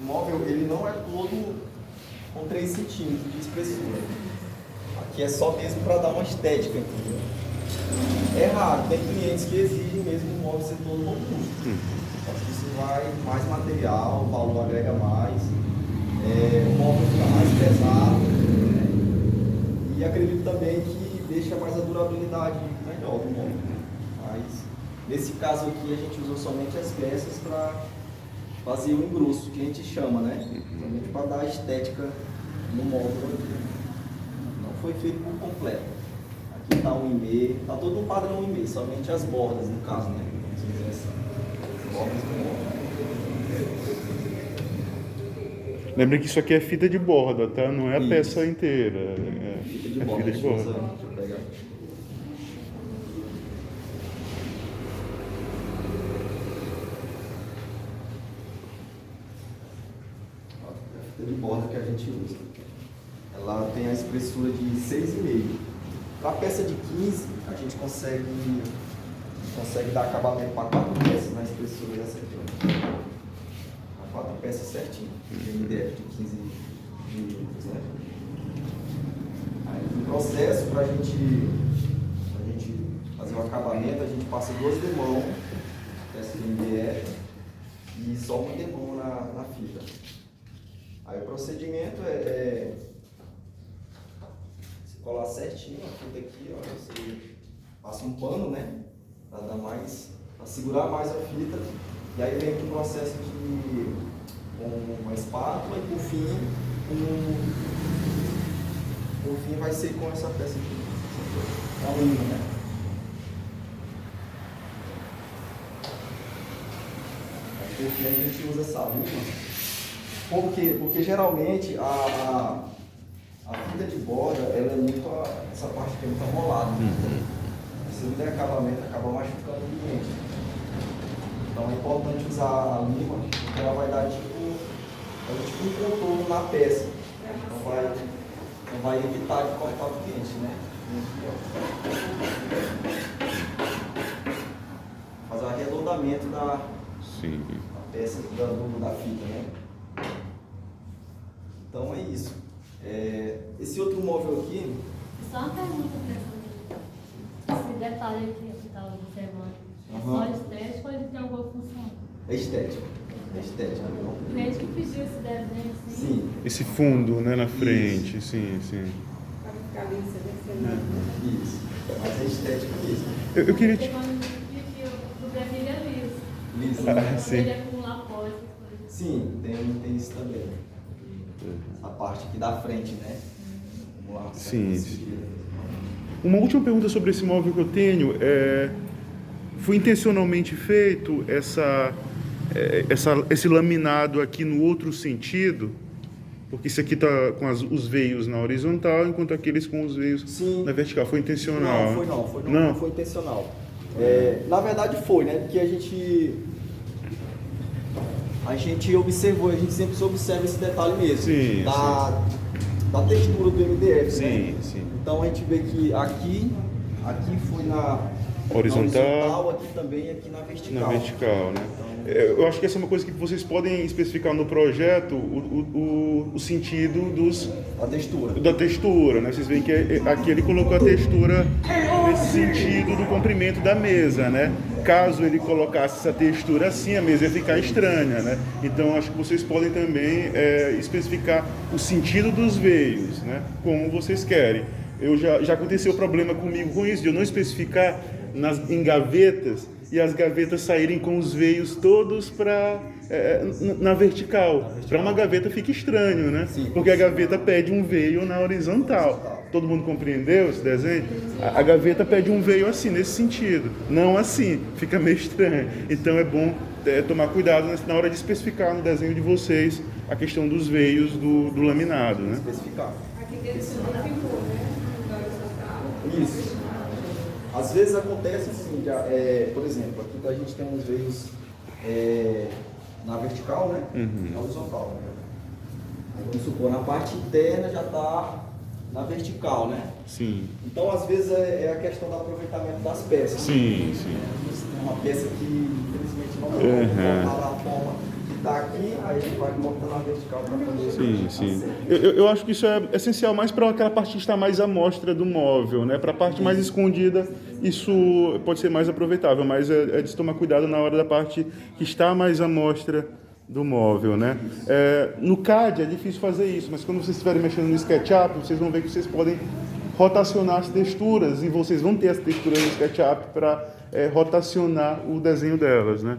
O móvel ele não é todo com 3 centímetros de espessura. Aqui é só mesmo para dar uma estética, entendeu? É raro, tem clientes que exigem mesmo o móvel ser todo robusto. Acho que isso vai mais material, o valor agrega mais, o móvel fica mais pesado, né? E acredito também que deixa mais a durabilidade melhor do móvel. Mas nesse caso aqui a gente usou somente as peças para fazer o engrosso, que a gente chama, né? Somente para dar a estética no móvel aqui. Não foi feito por completo. Aqui está 1,5, está todo um padrão 1,5, somente as bordas no caso, né? As bordas do móvel. Lembra que isso aqui é fita de borda, tá? Não é a Isso. peça inteira. Fita de É borda. fita de borda. Deixa eu pegar. A fita de borda que a gente usa. Ela tem a espessura de 6,5. Para a peça de 15, a gente consegue dar acabamento para 4 peças na espessura dessa aqui. Para 4 peças certinho, de MDF de 15 milímetros, né? Aí, no processo, para a gente fazer o acabamento, a gente passa 2 demãos, peça de MDF, e só uma demão na fita. Aí o procedimento é colar certinho a fita aqui, ó, você passa um pano, né, para dar mais, para segurar mais a fita, e aí vem o processo de com uma espátula e por fim vai ser com essa peça aqui, é um imã, né? Aí por fim a gente usa essa lima, porque geralmente a fita de borda, ela é muito, essa parte aqui é muito amolada, né? Se não der acabamento, acaba machucando o cliente. Então é importante usar a lima, porque ela vai dar tipo um contorno na peça. Então vai evitar de cortar o cliente, né? Fazer o arredondamento da peça da fita, né? Então é isso. Esse outro móvel aqui... Só uma pergunta, professor. Esse detalhe aqui que você está observando, é só estético ou ele tem alguma função? É estético. É estético. O cliente que pediu esse desenho, assim? Sim. Esse fundo, né, na frente, sim. Para ficar lisa, né? Isso. Mas é estético mesmo. Eu queria Porque quando pediu, o desenho é liso. Liso. sim. Ele acumular pó, essas coisas. Sim, tem isso também. A parte aqui da frente, né? Vamos lá. Sim. Uma última pergunta sobre esse móvel que eu tenho foi intencionalmente feito esse laminado aqui no outro sentido? Porque esse aqui está com os veios na horizontal, enquanto aqueles com os veios na vertical. Foi intencional? Não foi intencional. Na verdade foi, né? Porque a gente observou, a gente sempre observa esse detalhe mesmo. Da textura do MDF, né? Sim. Então a gente vê que aqui foi na horizontal, aqui também, aqui na vertical. Na vertical, né? Eu acho que essa é uma coisa que vocês podem especificar no projeto, o sentido da textura, né? Vocês veem que aqui ele colocou a textura nesse sentido do comprimento da mesa, né? Caso ele colocasse essa textura assim, a mesa ia ficar estranha, né? Então acho que vocês podem também especificar o sentido dos veios, né? Como vocês querem. Já aconteceu problema comigo com isso, de eu não especificar em gavetas e as gavetas saírem com os veios todos na vertical. Para uma gaveta fica estranho, né? Sim. Porque a gaveta pede um veio na horizontal. Todo mundo compreendeu esse desenho? A gaveta pede um veio assim, nesse sentido. Não assim, fica meio estranho. Então é bom tomar cuidado na hora de especificar no desenho de vocês a questão dos veios do laminado, né? Especificar. Aqui dentro não ficou, né? Da horizontal. Isso. Às vezes acontece assim, por exemplo, aqui a gente tem uns veios na vertical, né? Na horizontal. Aí, vamos supor, na parte interna já está na vertical, né? Sim. Então, às vezes, é a questão do aproveitamento das peças. Sim. Você tem uma peça que, infelizmente, não pode colocar da forma que está aqui, aí a gente vai cortando a vertical para poder... Sim, sim. Eu acho que isso é essencial mais para aquela parte que está mais à mostra do móvel, né? Para a parte mais escondida, isso pode ser mais aproveitável, mas é de se tomar cuidado na hora da parte que está mais à mostra do móvel, né? No CAD é difícil fazer isso, mas quando vocês estiverem mexendo no SketchUp, vocês vão ver que vocês podem rotacionar as texturas e vocês vão ter as texturas no SketchUp para rotacionar o desenho delas, né?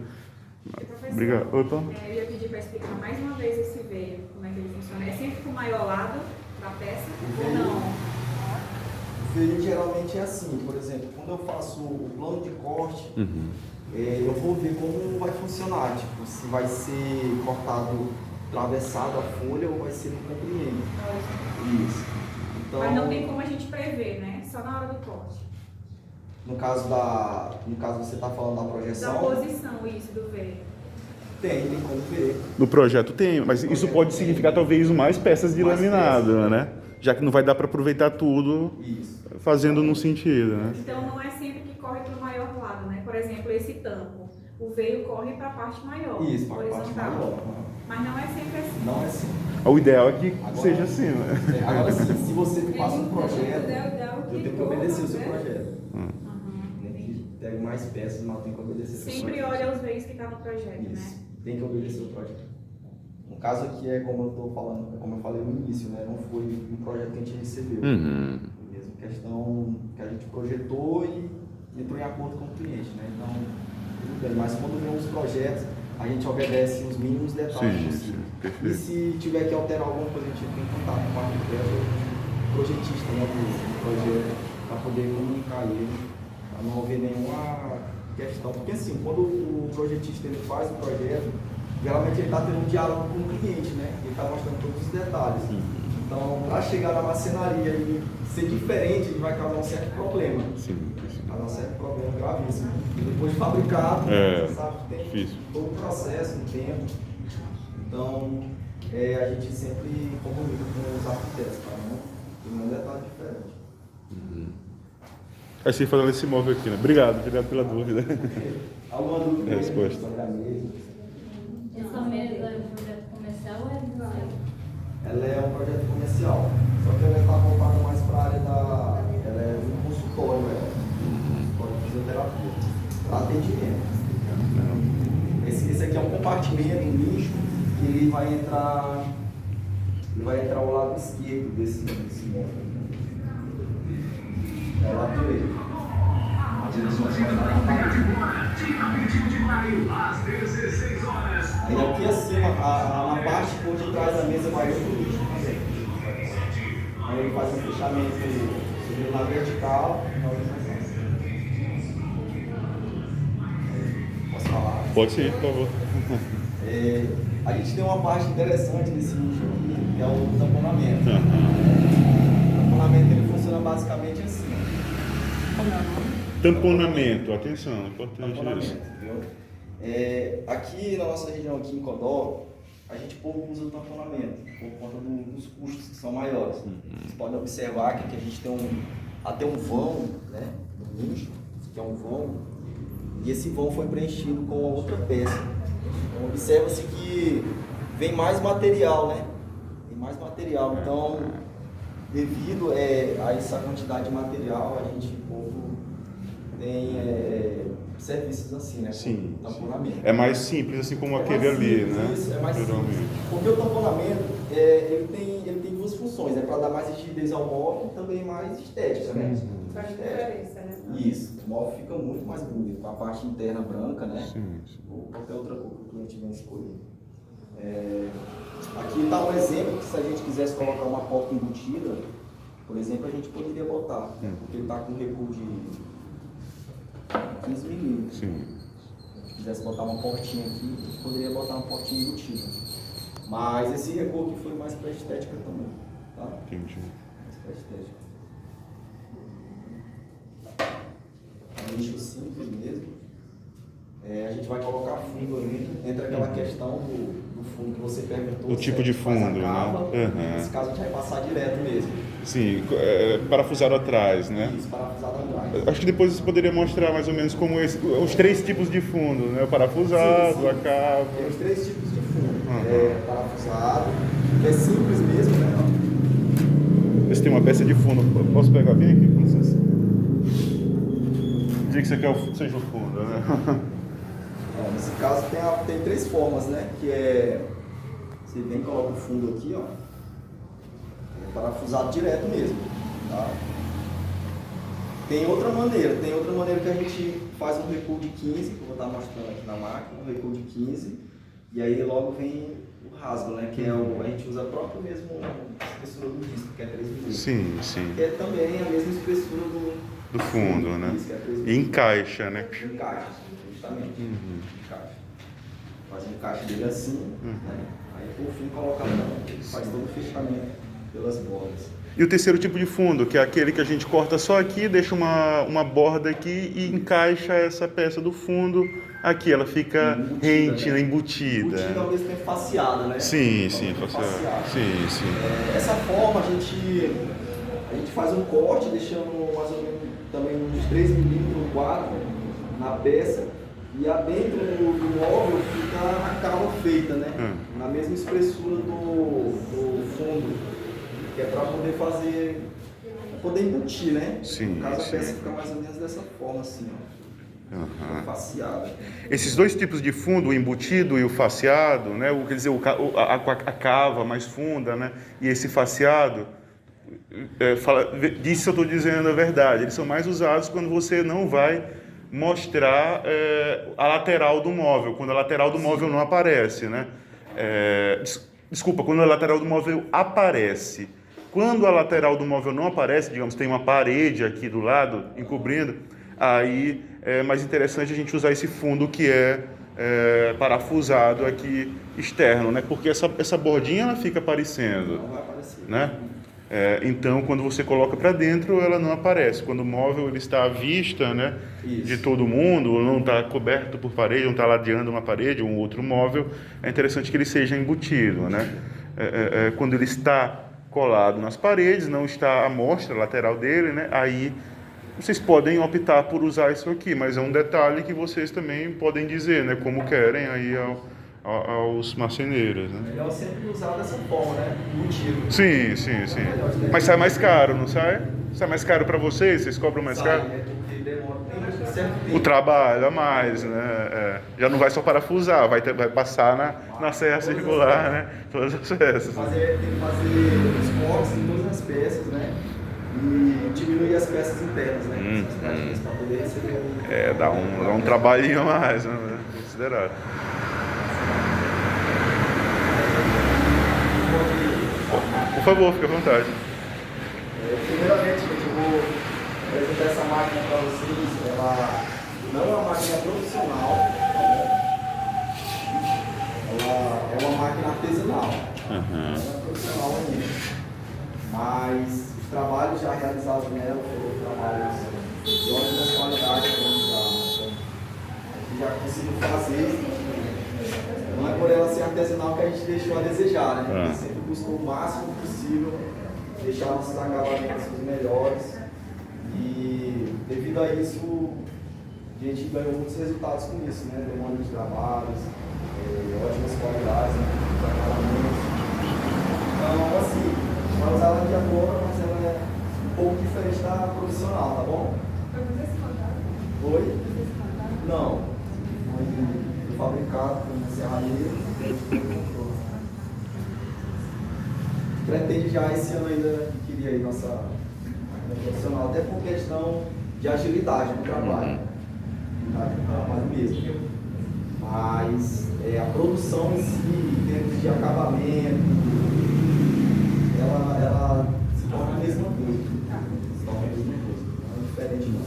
Obrigado. Opa. Eu ia pedir para explicar mais uma vez esse veio, como é que ele funciona. É sempre com o maior lado da peça ou não? O veio geralmente é assim, por exemplo, quando eu faço o plano de corte, eu vou ver como vai funcionar, tipo, se vai ser cortado atravessado a folha ou vai ser no comprimento. Isso. Então, mas não tem como a gente prever, né? Só na hora do corte. No caso você está falando da projeção? Da posição, isso, do veio. Tem como ver. No projeto tem, mas isso pode significar talvez mais peças de laminado, né? Já que não vai dar para aproveitar tudo fazendo no sentido, né? Então não é sempre que corre para o maior lado, né? Por exemplo, esse tampo. O veio corre para a parte maior. Isso, para a parte maior. Mas não é sempre assim. Não é assim. O ideal é que seja assim, né? Agora sim, se você me passa um projeto, eu tenho que obedecer o seu projeto. Pego mais peças, mas tem que obedecer o seu projeto. Sempre olha os veios que está no projeto, Isso. né? Tem que obedecer o projeto. No caso aqui é como eu estou falando, como eu falei no início, né? Não foi um projeto que a gente recebeu. Mesmo questão que a gente projetou e entrou em acordo com o cliente, né? Então, tudo bem. Mas quando vem os projetos, a gente obedece os mínimos detalhes possíveis. E se tiver que alterar alguma coisa, a gente tem contato com o arquiteto, o projetista, né, do projeto, para poder comunicar ele, para não haver nenhuma questão. Porque assim, quando o projetista ele faz o projeto, geralmente ele está tendo um diálogo com o cliente, né? Ele está mostrando todos os detalhes. Então, para chegar na marcenaria e ser diferente, ele vai causar um certo problema. Causar um certo problema gravíssimo. E depois de fabricado, você sabe que tem difícil. todo o processo, um tempo. Então, a gente sempre comunica com os arquitetos, para não ter um detalhe diferente. Assim, falando esse móvel aqui, né? Obrigado pela dúvida. Alguma dúvida? Resposta. Sobre a mesa? Essa mesa é um projeto comercial ou é design? Ela é um projeto comercial, só que ela está voltada mais para a área da... Ela é um consultório, consultório de fisioterapia, para atendimento. Esse aqui é um compartimento, um nicho, que ele vai entrar ao lado esquerdo desse móvel. É o lado direito. Aí aqui acima, na parte por detrás da mesa vai o lixo também. Aí ele faz um fechamento subindo na vertical. Posso falar? Pode sim, por favor. A gente tem uma parte interessante nesse nicho aqui, que é o tamponamento. O tamponamento ele funciona basicamente assim. Tamponamento, atenção, importante isso. Entendeu? Aqui na nossa região, aqui em Codó, a gente pouco usa o tamponamento, por conta dos custos que são maiores. Vocês podem observar que aqui a gente tem até um vão, né, no nicho, que é um vão, e esse vão foi preenchido com outra peça. Então observa-se que vem mais material, né? Tem mais material, então devido a essa quantidade de material, a gente pouco tem serviços assim, né? Sim. Tamponamento. É mais simples, assim como aquele ali, simples, né? Isso, é mais Geralmente. simples. Porque o tamponamento, ele tem duas funções, para dar mais rigidez ao móvel e também mais estética, né? Faz diferença, né? Isso, o móvel fica muito mais bonito, com a parte interna branca, né? Sim. Ou qualquer outra cor que o cliente venha escolher. Aqui está um exemplo que se a gente quisesse colocar uma porta embutida, por exemplo, a gente poderia botar, porque ele está com um recuo de 15 milímetros. Sim. Se quisesse botar uma portinha aqui, a gente poderia botar uma portinha embutida. Mas esse recuo aqui foi mais para estética também, tá? Entendi. Mais para estética. Um nicho simples mesmo. A gente vai colocar fundo ali, entra aquela questão do fundo que você perguntou. O tipo de fundo, né? Nesse caso a gente vai passar direto mesmo. Sim, parafusado atrás, né? Isso, parafusado atrás. Acho que depois você poderia mostrar mais ou menos como os três tipos de fundo, né? O parafusado, sim. a cava. Tem os três tipos de fundo. parafusado, que é simples mesmo, né? Esse tem uma peça de fundo. Posso pegar bem aqui, com licença? Dizer que você quer seja o fundo, né? Nesse caso tem 3 formas, né? Que é, você vem e coloca o fundo aqui, ó, é parafusado direto mesmo, tá? Tem outra maneira que a gente faz um recuo de 15, que eu vou estar mostrando aqui na máquina, um recuo de 15, e aí logo vem o rasgo, né? Que é a gente usa a própria mesmo espessura do disco, que é 3 milímetros. Sim, sim. Que é também a mesma espessura do fundo, né? Disco, que é 3 E encaixa, né? Encaixa, justamente. Encaixa. Faz um encaixe dele assim, né? Aí por fim coloca a mão, faz todo o fechamento pelas bordas. E o terceiro tipo de fundo, que é aquele que a gente corta só aqui, deixa uma borda aqui e encaixa essa peça do fundo aqui, ela fica rente, né? Embutida. Embutida ao mesmo tempo faceada, né? Sim, faceada. Sim, sim. Dessa forma a gente faz um corte, deixando mais ou menos também uns 3 milímetros, 4 na peça, e dentro do móvel fica a cava feita, né? Na mesma espessura do fundo. Que é para poder poder embutir, né? Sim, no caso a peça fica mais ou menos dessa forma, assim, ó. Faceada. Esses dois tipos de fundo, o embutido e o faceado, né? Quer dizer, a cava mais funda, né? E esse faceado, disso eu estou dizendo a verdade, eles são mais usados quando você não vai mostrar a lateral do móvel, quando a lateral do móvel não aparece, né? Desculpa, quando a lateral do móvel aparece. Quando a lateral do móvel não aparece, digamos, tem uma parede aqui do lado, encobrindo, aí é mais interessante a gente usar esse fundo que é parafusado aqui externo, né? Porque essa bordinha ela fica aparecendo. Não vai aparecer. Né? Então, quando você coloca para dentro, ela não aparece. Quando o móvel ele está à vista, né, de todo mundo, não está coberto por parede, não está ladeando uma parede ou um outro móvel, é interessante que ele seja embutido. Né? Quando ele está colado nas paredes, não está à mostra lateral dele, né, aí vocês podem optar por usar isso aqui, mas é um detalhe que vocês também podem dizer, né, como querem aí aos marceneiros, né? Melhor sempre usar dessa forma, né? Embutido. Sim. Mas sai mais caro, não sai? Sai mais caro para vocês? Vocês cobram mais caro? Porque demora, tem certo tempo. O trabalho a mais, né? Já não vai só parafusar, vai passar na serra circular, né? Todas as peças. Tem que fazer os cortes em todas as peças, né? E diminuir as peças internas, né? Para poder receber dá um trabalhinho a mais, né? Considerado. Por favor, fique à vontade. Primeiramente, gente, eu vou apresentar essa máquina para vocês. Ela não é uma máquina profissional, ela é uma máquina artesanal. Não é profissional ainda. Mas os trabalhos já realizados nela foram trabalhos de ótima qualidade que a gente já conseguiu fazer. Não é por ela ser artesanal que a gente deixou a desejar, né? A gente sempre buscou o máximo possível deixar nossos acabamentos os melhores. E devido a isso, a gente ganhou muitos resultados com isso, né? Demanda de trabalhos, ótimas qualidades, né? Os acabamentos. Então, assim, vai usar ela aqui agora, mas ela é um pouco diferente da profissional, tá bom? Foi você se contaram? Oi? Você se contaram? Não. Foi fabricado por serralheiro. Pretende já esse ano ainda queria aí nossa máquina profissional, até por questão de agilidade no trabalho. Agilidade no trabalho mesmo. Mas a produção em si, em termos de acabamento, ela se torna a mesma coisa. Se torna a mesma coisa. Não é diferente não.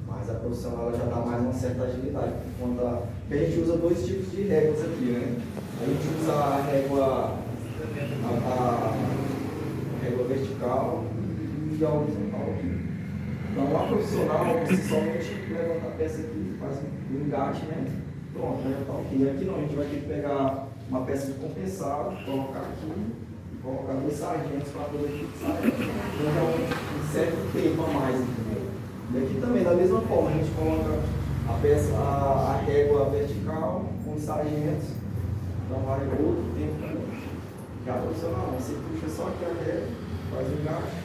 Mas a profissional ela já dá mais uma certa agilidade. Por conta que a gente usa 2 tipos de réguas aqui, né? A gente usa a régua vertical e a horizontal. Então a profissional, você somente levanta a peça aqui, faz um engate, né? Pronto, já está ok. Aqui não, a gente vai ter que pegar uma peça de compensado, colocar aqui e colocar 2 sargentos para poder fixar. Então já um certo tempo a mais, entendeu? E aqui também, da mesma forma, a gente coloca a régua vertical com os sargentos Então vai outro tempo também. Já profissional, você puxa só aqui a régua, faz o encaixe,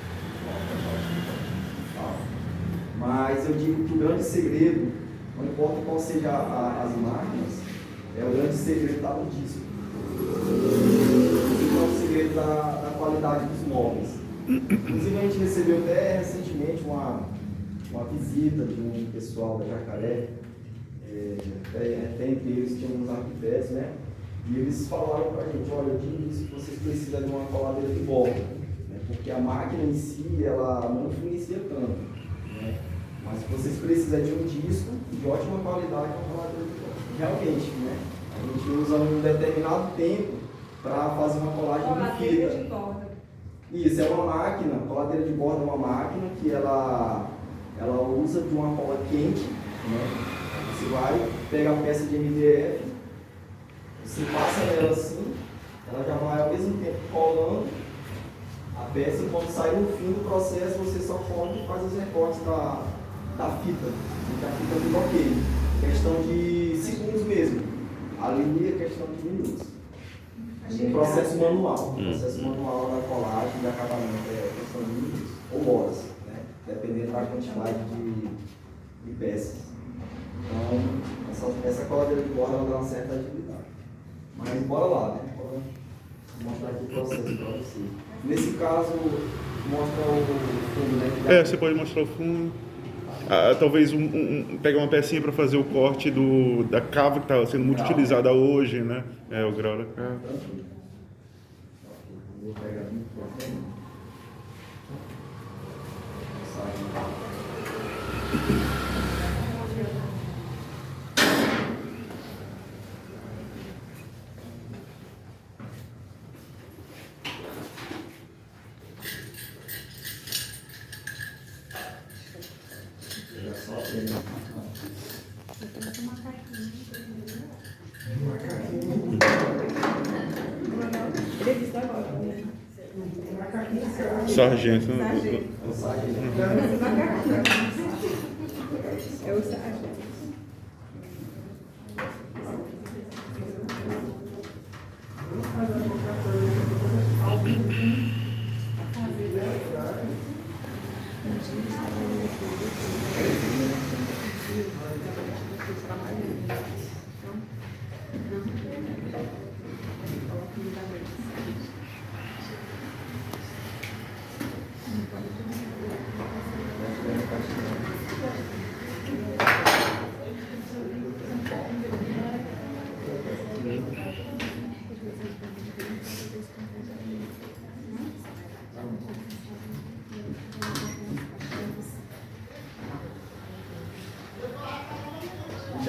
mas eu digo que o grande segredo, não importa qual seja as máquinas, o grande segredo está no disco. Esse é o segredo da qualidade dos móveis. Inclusive a gente recebeu até recentemente uma visita de um pessoal da Jacaré, até entre eles tinham uns arquitetos, né? E eles falaram para a gente, olha, eu disse que vocês precisam de uma coladeira de borda, né? Porque a máquina em si, ela não influencia tanto, né? Mas vocês precisam de um disco de ótima qualidade com coladeira de borda. Realmente, né? A gente usa um determinado tempo para fazer uma colagem de fita. De borda. Isso, é uma máquina, coladeira de borda é uma máquina que ela usa de uma cola quente, né? Você vai pegar a peça de MDF, você passa nela assim, ela já vai ao mesmo tempo colando a peça e quando sai no fim do processo você só corta e faz os recortes da fita, porque a fita não bloqueia. Questão de segundos mesmo, ali é questão de minutos. Um processo manual. O processo manual da colagem, de acabamento é questão de minutos ou horas, né? Dependendo da quantidade de peças. Então, essa coladeira de borda ela dá uma certa agilidade. Mas bora lá, né? Vou mostrar aqui o processo para você. Nesse caso, mostra o fundo, né? Você pode mostrar o fundo. Talvez pegar uma pecinha para fazer o corte da cava que está sendo muito utilizada hoje, né? O grau da cava. Tranquilo. Vou pegar aqui para frente. Sargento. É o sargento.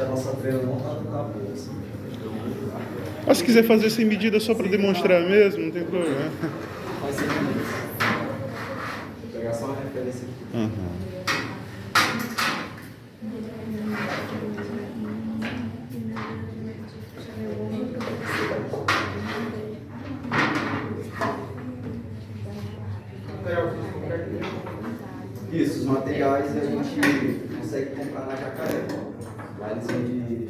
A nossa treina não está na bolsa. Mas se quiser fazer sem medida só para demonstrar mesmo, não tem problema. Vai ser isso. Vou pegar só uma referência aqui. Isso, os materiais a gente consegue comprar na Jacaré. Lá eles vendem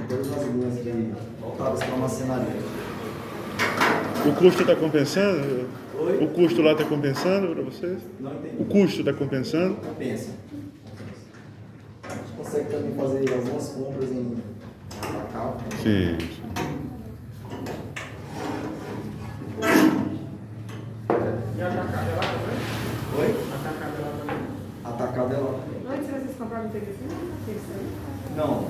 todas as linhas voltadas para a marcenaria. O custo está compensando? Oi? O custo lá está compensando para vocês? Não entendi. O custo está compensando? Compensa. A gente consegue também fazer algumas compras em Atacado. Sim. E a Jacaré lá também? Oi? A Jacaré lá também? Atacado é lá também. Antes vocês compravam telefone? Não.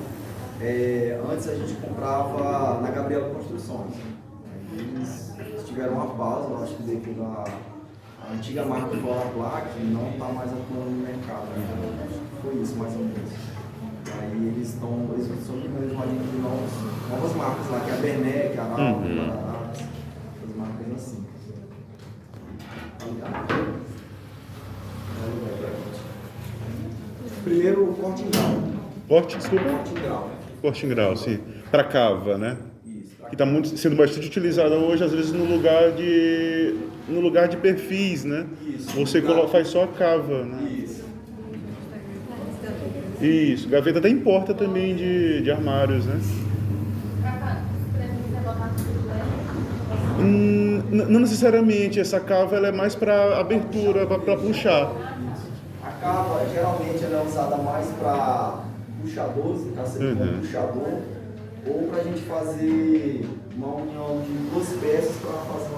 Antes a gente comprava na Gabriela Construções. Eles tiveram uma pausa, eu acho que devido à antiga marca do Olaplac não está mais atuando no mercado. Né? Foi isso mais ou menos. Aí eles estão mesmo ali de novas marcas lá, que é a Bernec, a Arauco, as marcas assim. Primeiro o corte em grau. Corte, desculpa? Corte em grau. Corte em grau, sim. Para cava, né? Isso. Que está sendo bastante utilizada hoje, às vezes no lugar de perfis, né? Isso. Você faz só a cava, né? Isso. Isso. Gaveta até importa também de armários, né? Pra cá, você botar Não necessariamente, essa cava ela é mais para abertura, para puxar. A cava, geralmente, ela é usada mais para puxadores, no caso seria um puxador, ou para a gente fazer uma união de duas peças para fazer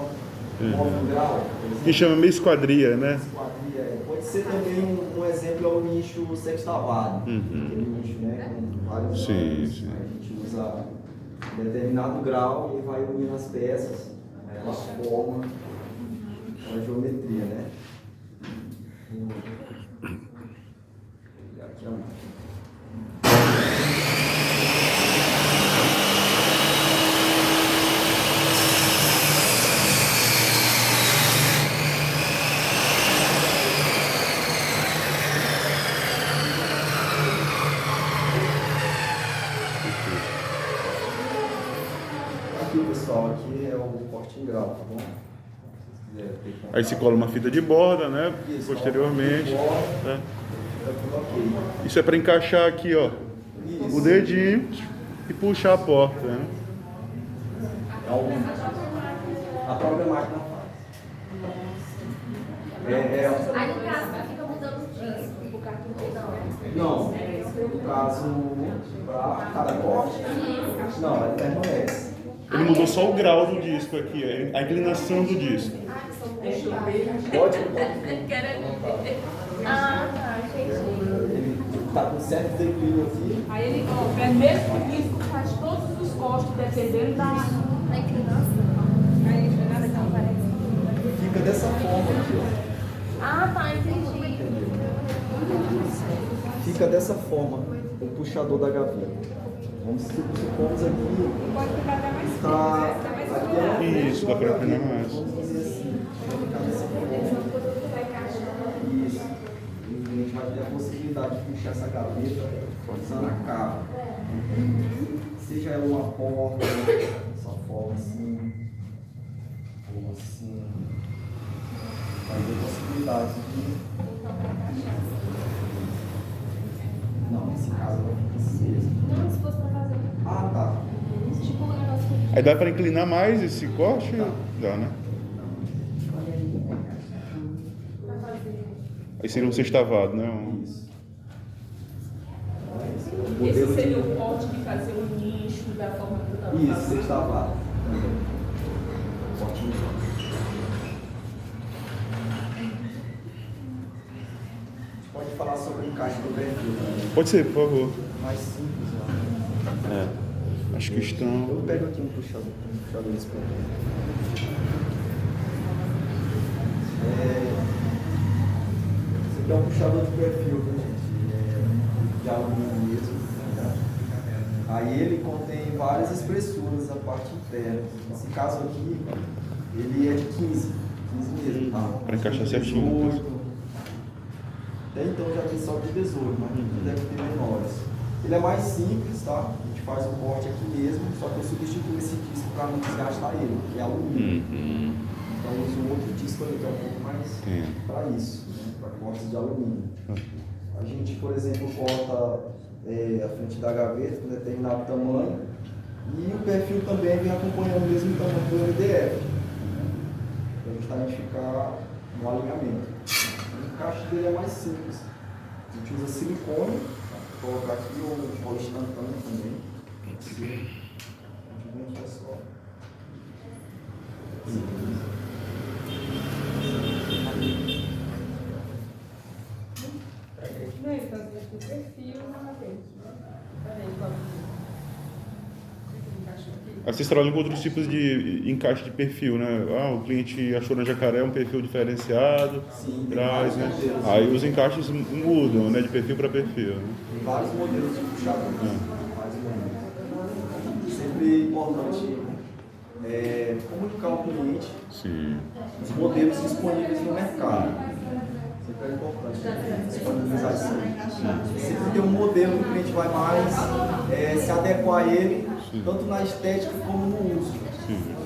um móvel grau. Que chama meio esquadria, né? Esquadria. Pode ser também um exemplo, é o nicho sextavado. Aquele nicho, né? Com vários ângulos. sim. A gente usa determinado grau e vai unindo as peças, ela forma a geometria, né? Aqui, ó. Aqui, pessoal, aqui é o corte em grau, tá bom? Se quiser ter contato. Aí se cola uma fita de borda, né? Isso, Posteriormente. uma fita de borda. Né? Tá tudo ok. Isso é para encaixar aqui, ó, Isso. o dedinho e puxar a porta, né? A própria máquina faz. Aí no caso, fica mudando os discos, por causa do Não, no caso, para cada corte, não, ela permanece. Ele mudou só o grau do disco aqui, a inclinação do disco. Pode? Ah, tá, entendi. Ele está com certo declínio aqui. Aí ele, ó, é mesmo risco que faz todos os cortes dependendo da inclinação. Fica dessa forma aqui, ó. Ah, tá, entendi. Fica dessa forma o puxador da gaveta. Vamos supomos aqui. Pode ficar até mais Está aqui é Isso, dá para afinar mais. Vamos fazer assim. Vai ficar dessa forma. Isso. E a gente vai ter a possibilidade de puxar essa gaveta usando a cava. Seja ela uma porta, essa forma assim, ou assim. Vai ter possibilidade de. Não, nesse caso vai ficar assim mesmo. Não, se fosse pra fazer. Ah, tá. Tipo um negócio que. Aí dá para inclinar mais esse corte? Dá, né? Aí seria um sextavado, né? Isso. Esse seria o corte de fazer o nicho da forma que eu estava Isso, fazendo. sextavado. Corte. Pode falar sobre o encaixe do perfil também. Pode ser, por favor. Mais simples, né? Acho que estão. Eu pego aqui um puxador desse pra mim. Esse aqui é um puxador de perfil, viu, gente? De alumínio mesmo. Né? Aí ele contém várias espessuras da parte interna. Nesse caso aqui, ele é de 15 mesmo, tá? Para encaixar certinho. 18. Até então já tem só de 18, mas deve ter menores. Ele é mais simples, tá? A gente faz o corte aqui mesmo, só que eu substituo esse disco para não desgastar ele, que é alumínio. Então eu uso um outro disco ali que é um pouco mais para isso, né? Para cortes de alumínio. A gente, por exemplo, corta a frente da gaveta com determinado tamanho e o perfil também vem acompanhando o mesmo tamanho do MDF, para justamente ficar no alinhamento. O encaixe dele é mais simples. A gente usa silicone, vou colocar aqui o pó instantâneo também. Pode ser. A gente vem aqui é só. Não, ele faz o perfil na vez. Peraí, pode. Aí vocês trabalham com outros tipos de encaixe de perfil, né? Ah, o cliente achou na Jacaré um perfil diferenciado, Sim, traz, né? modelos. Aí os encaixes mudam, né? De perfil para perfil, né? Tem vários modelos de puxador. Vários modelos. Sempre importante comunicar ao cliente Sim. os modelos disponíveis no mercado. Sempre é importante disponibilizar isso aí. Sempre tem um modelo que o cliente vai mais se adequar a ele, tanto na estética como no uso.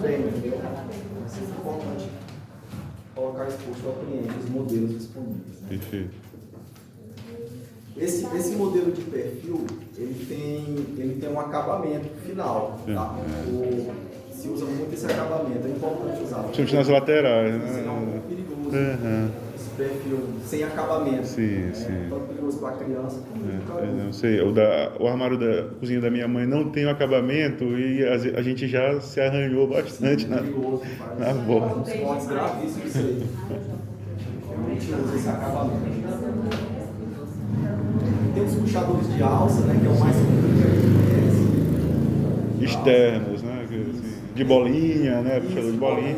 Também, entendeu? É sempre importante colocar exposto ao cliente os modelos disponíveis. Né? Perfeito. Esse modelo de perfil, ele tem um acabamento final, tá? se usa muito esse acabamento, é importante usar. Principalmente nas laterais, né? Senão é um pouco perigoso. Uhum. Esse perfil sem acabamento. Sim, sim. É tanto perigoso para a criança como Eu não sei, o armário da cozinha da minha mãe não tem o acabamento e a gente já se arranhou bastante na volta. Os cortes gravíssimos isso aí. Realmente usa esse acabamento. Tem os puxadores de alça, né, que é o mais comum que a gente conhece. Externos, né? Assim, de bolinha, né? Puxador de bolinha.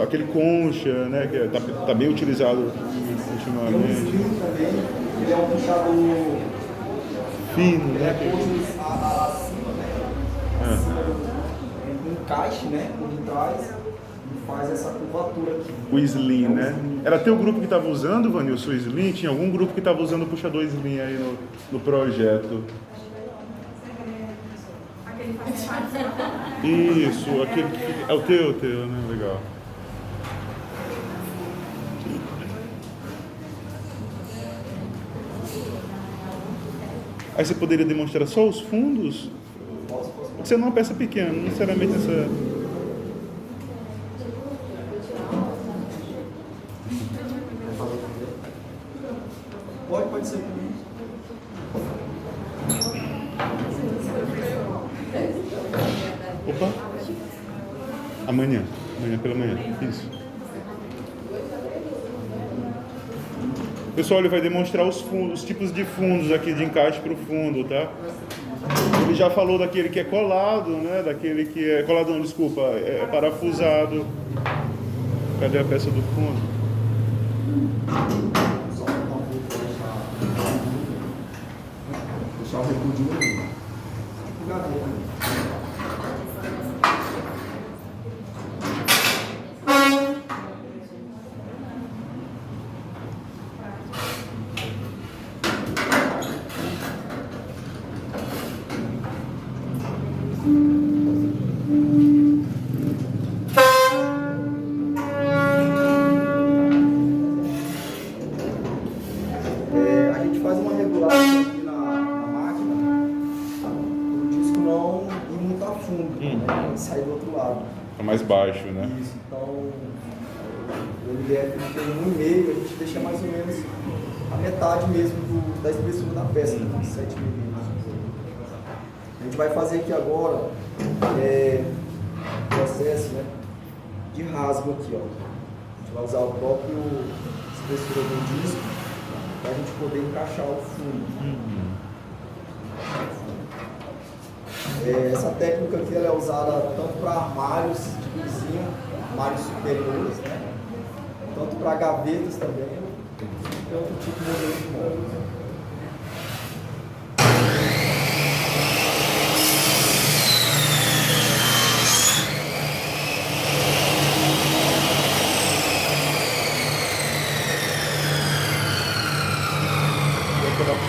Aquele concha, né? Que tá bem utilizado Tem um ultimamente. slim também, ele é um puxador Fino, ele é né? posto acima, né? Acima do encaixe, né? Por trás e faz essa curvatura aqui. O slim, né? Era teu grupo que estava usando, Vanilson, o slim? Tinha algum grupo que estava usando o puxador slim aí no projeto? Aquele faz parte. Isso, aquele que fica... É o teu, né? Legal. Aí você poderia demonstrar só os fundos? Porque você não é uma peça pequena, não necessariamente essa... Pode ser comigo. Opa! Amanhã pela manhã, isso. Pessoal, ele vai demonstrar os fundos, os tipos de fundos aqui de encaixe para o fundo, tá? Ele já falou daquele que é colado, né? Daquele que é colado, não, desculpa, é parafusado. Cadê a peça do fundo? Só botar um pouco para deixar o recudinho ali. Tipo gaveta. A gente faz uma regulagem aqui na máquina para o disco não ir muito a fundo, né? Sair do outro lado. É mais baixo, né? Isso, então o MDF tem 1,5, a gente deixa mais ou menos a metade mesmo da espessura da peça, né? 7 milímetros. A gente vai fazer aqui agora processo, né, de rasgo aqui, ó. A gente vai usar o próprio espessura do disco para a gente poder encaixar o fundo. Essa técnica aqui ela é usada tanto para armários de cozinha, armários superiores, né? Tanto para gavetas também, tanto tipo de modelo de móveis.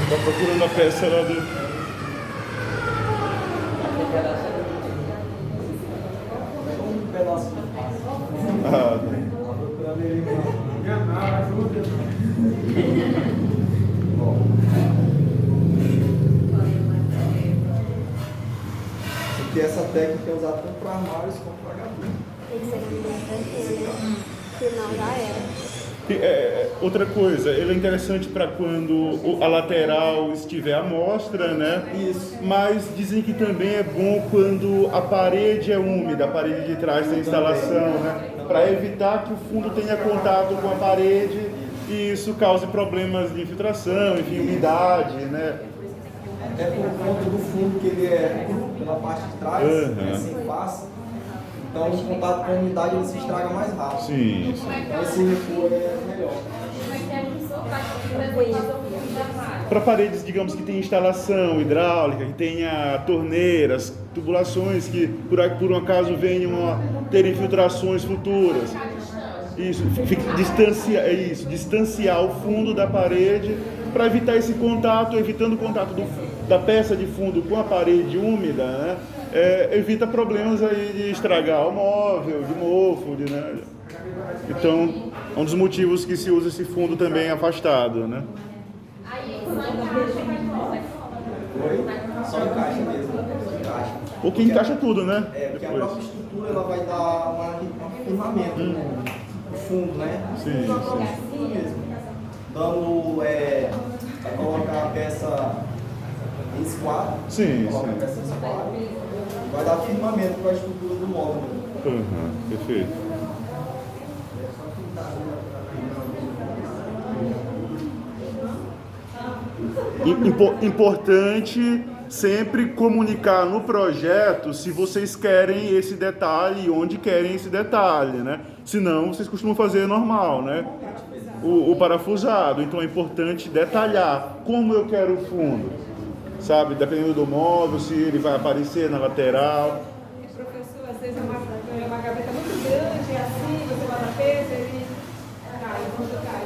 Tá procurando a peça lá do... Um pedaço de pasta. Ah, Tá procurando ele. Porque essa técnica é usada tanto para armários quanto para gavetas. Tem que ser tranquilo, senão já era. Outra coisa, ele é interessante para quando a lateral estiver à mostra, né? Isso. Mas dizem que também é bom quando a parede é úmida, a parede de trás da instalação, né? Para evitar que o fundo tenha contato com a parede e isso cause problemas de infiltração, enfim, umidade, né? É por conta do fundo que ele é cru pela parte de trás, né, sem face. Então, o contato com a umidade ele se estraga mais rápido. Sim, sim. Então, esse recuo é melhor. Para paredes, digamos, que tem instalação hidráulica, que tenha torneiras, tubulações que por um acaso venham a ter infiltrações futuras. Isso, distanciar o fundo da parede para evitar esse contato, evitando o contato da peça de fundo com a parede úmida, né? Evita problemas aí de estragar o móvel, de mofo, né? Então, é um dos motivos que se usa esse fundo também afastado, né? Oi? Só encaixa mesmo. Só encaixa. Ou que encaixa tudo, né? Porque a própria estrutura ela vai dar um firmamento no fundo, né? Sim, A própria estrutura mesmo. Dando, vai colocar a peça em esquadro. Sim, Coloca a peça em esquadro. Vai dar firmamento para a estrutura do móvel. Perfeito. Importante sempre comunicar no projeto se vocês querem esse detalhe e onde querem esse detalhe, né? Senão vocês costumam fazer normal, né? O parafusado. Então é importante detalhar como eu quero o fundo, sabe? Dependendo do móvel, se ele vai aparecer na lateral. Professor, às vezes é uma gaveta muito grande, assim, você bota a peça, ele cai, quando cai.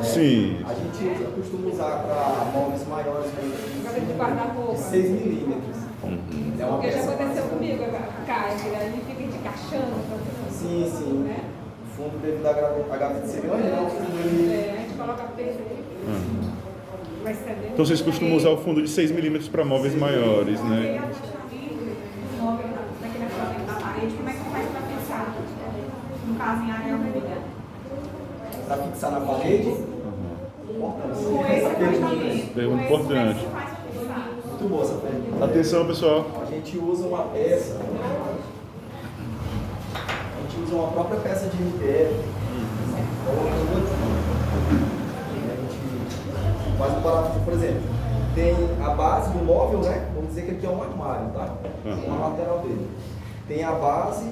Sim. A gente costuma usar para móveis maiores, Gaveta de guarda-roupa. 6 milímetros. É uma Porque já peça aconteceu mais- comigo, cai, aí fica encaixando. Sim. Né? O fundo devido à gaveta ser grande, né? O fundo ele... A gente coloca a peça aí, vai ceder. Então vocês costumam usar o fundo de 6 milímetros para móveis maiores, né? Móvel daquele acabamento da parede, como é que faz para fixar? No caso, em área úmida. Para fixar na parede. Com esse acabamento. Pergunta importante. Como é que faz para fixar? Muito boa essa pergunta. Atenção, pessoal. A gente usa uma peça. A gente usa uma própria peça de MDF. A gente faz um parafuso, por exemplo. Tem a base do móvel, né? Vamos dizer que aqui é um armário, tá? Uma lateral dele. Tem a base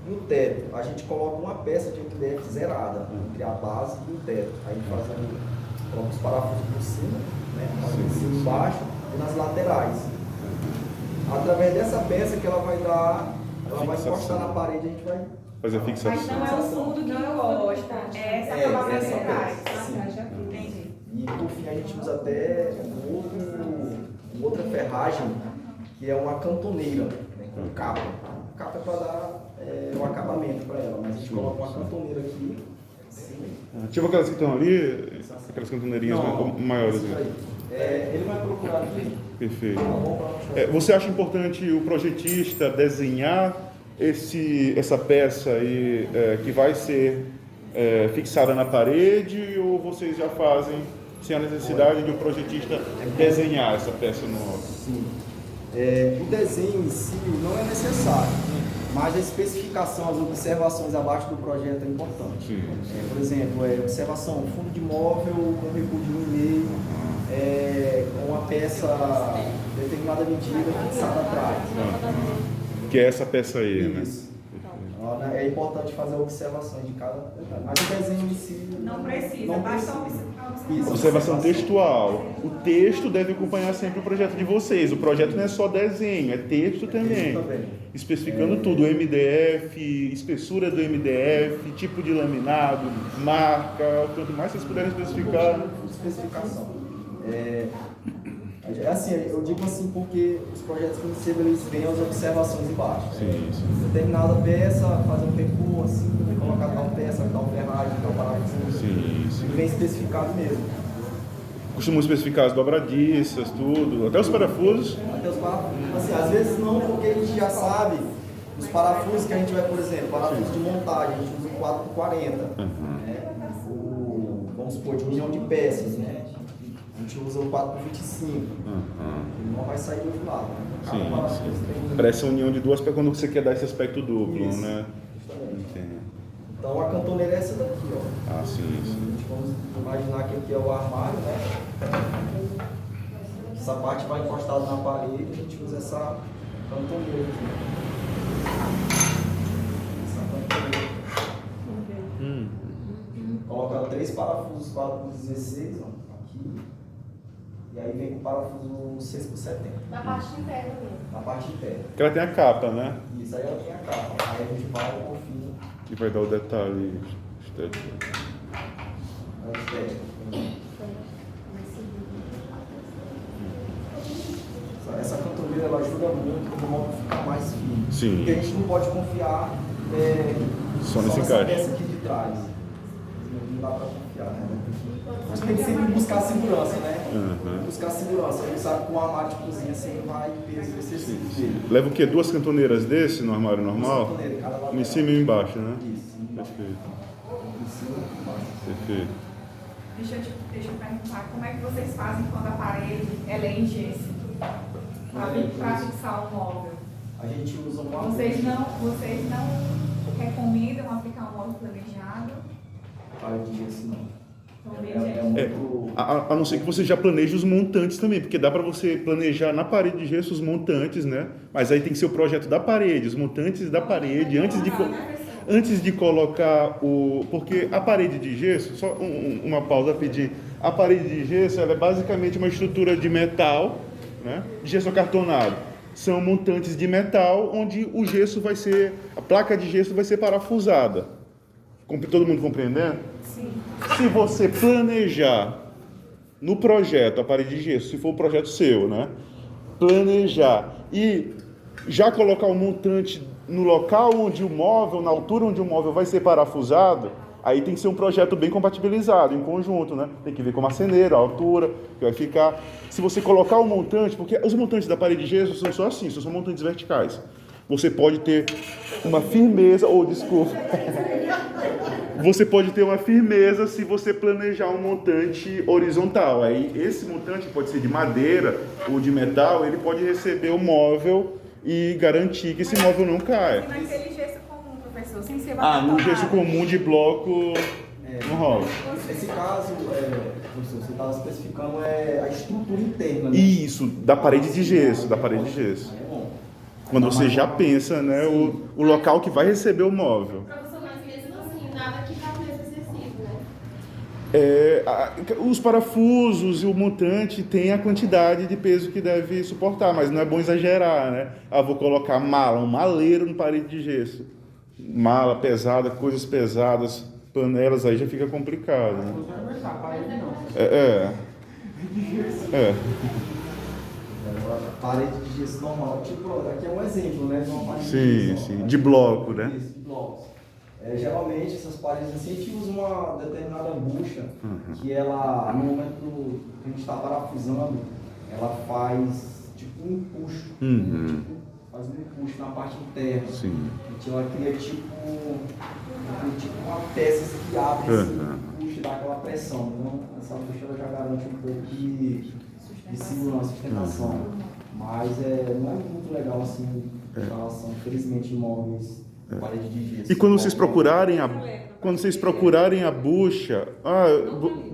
e o teto. A gente coloca uma peça de MDF zerada entre a base e o teto. Aí coloca os parafusos por cima, né? Em cima e embaixo e nas laterais. Através dessa peça que ela vai dar, ela vai encostar na parede, a gente vai Fazer a fixação. Mas não é o fundo que encosta, é essa acabamento essa de trás. peça, sim. Já entendi. E por fim a gente usa até outra ferragem, que é uma cantoneira, né, com capa. Capa é para dar o acabamento para ela, mas a gente coloca uma cantoneira aqui. Assim. Tipo aquelas que estão ali, aquelas cantoneirinhas maiores. Isso aí. Ele vai procurar aqui. Perfeito. Tá bom pra mostrar. Você acha importante o projetista desenhar essa peça aí que vai ser fixada na parede, ou vocês já fazem sem a necessidade de o projetista desenhar essa peça no móvel? Sim. O desenho em si não é necessário, mas a especificação, as observações abaixo do projeto é importante. Sim. Por exemplo, observação, fundo de móvel com recuo de 1,5, com uma peça determinada medida fixada atrás. Que é essa peça aí, né? Isso. Então, é importante fazer observações de cada detalhe. Mas o desenho em si Não precisa, não basta precisa. observar. Isso. Observação textual. O texto deve acompanhar sempre o projeto de vocês. O projeto não é só desenho, é texto também. Especificando tudo, o MDF, espessura do MDF, tipo de laminado, marca, quanto mais vocês puderem especificar. Especificação. Assim, eu digo assim porque os projetos que eu recebo, eles têm as observações embaixo. Sim. Determinada peça, fazer um recuo, assim, colocar tal peça, tal ferragem, tal parafuso. Sim. E bem especificado mesmo. Costumam especificar as dobradiças, tudo, até os parafusos. Até os parafusos. Assim, às vezes não, porque a gente já sabe os parafusos que a gente vai, por exemplo, parafuso de montagem, a gente usa o 4x40. Né? Vamos supor, de 1 milhão de peças, né? A gente usa o 4x25. Ele não vai sair do outro lado. Cada parafuso tem... Parece a união de duas para quando você quer dar esse aspecto duplo, Isso, né? justamente. Entendo. Então a cantoneira é essa daqui, ó. Ah, sim. Vamos imaginar que aqui é o armário, né? Essa parte vai encostada na parede e a gente usa essa cantoneira aqui. Essa cantoneira. Coloca 3 parafusos 4x16, ó, aqui. E aí vem com o parafuso 6x70. Na parte interna mesmo. Na parte interna. Porque ela tem a capa, né? Isso aí ela tem a capa. Aí a gente vai e confia Que vai dar o detalhe estético. na estética. Essa cantoneira ela ajuda muito para o móvel ficar mais fino. Sim. Porque a gente não pode confiar Só nesse nessa encaixe. peça aqui de trás. Não dá para confiar. desafiar, né? Mas tem que sempre buscar segurança, né? Uhum. Buscar segurança. A gente sabe que um armário de cozinha sempre vai peso excessivo dele. Leva o quê? 2 cantoneiras desse no armário normal? Cantoneira, cada lateral. Em cima e embaixo, né? Isso, embaixo. Perfeito. Em cima e embaixo. Perfeito. Deixa eu perguntar, como é que vocês fazem quando a parede ela é em gesso? Para fixar o móvel? A gente usa uma... Vocês não recomendam aplicar um móvel planejado? Parede de gesso, não. Então, muito... A não ser que você já planeje os montantes também, porque dá para você planejar na parede de gesso os montantes, né? Mas aí tem que ser o projeto da parede, os montantes da parede, antes de colocar o... Porque a parede de gesso, só uma pausa rapidinho, a parede de gesso ela é basicamente uma estrutura de metal, né? De gesso acartonado. São montantes de metal onde o gesso vai ser, a placa de gesso vai ser parafusada. Todo mundo compreendendo? sim. Se você planejar no projeto a parede de gesso, se for um projeto seu, né? Planejar e já colocar o montante no local onde o móvel, na altura onde o móvel vai ser parafusado, aí tem que ser um projeto bem compatibilizado, em conjunto, né? Tem que ver com o marceneiro, a altura que vai ficar. Se você colocar o montante, porque os montantes da parede de gesso são só assim, são montantes verticais. Você pode ter uma firmeza, você pode ter uma firmeza se você planejar um montante horizontal. Aí esse montante pode ser de madeira ou de metal, ele pode receber o móvel e garantir que esse móvel não caia. E naquele gesso comum, professor, sem ser No gesso comum de bloco não rola. Nesse caso, professor, você estava especificando a estrutura interna, né? Isso, da parede de gesso, da parede de gesso. É bom. Quando você já pensa, né, o local que vai receber o móvel. Professor, mas mesmo assim, nada que vá peso excessivo, né? Os parafusos e o montante tem a quantidade de peso que deve suportar, mas não é bom exagerar, né? Vou colocar um maleiro no parede de gesso. Mala pesada, coisas pesadas, panelas, aí já fica complicado, né? Não vai aguentar, a parede não. Parede de gesso normal, tipo, aqui é um exemplo, né? De uma parede Sim, de gesso, sim, ó. de bloco, né? Isso, de blocos. Geralmente, essas paredes assim, a gente usa uma determinada bucha, que ela, no momento que a gente está parafusando, ela faz tipo um empuxo. Uhum. Faz um empuxo na parte interna. Sim. Ela cria tipo uma peça assim, que abre esse empuxo e dá aquela pressão. Então, essa bucha ela já garante um pouco de segurança, sustentação. Mas não é muito legal assim a instalação, infelizmente, de imóveis de parede de gesso. E quando vocês procurarem a bucha,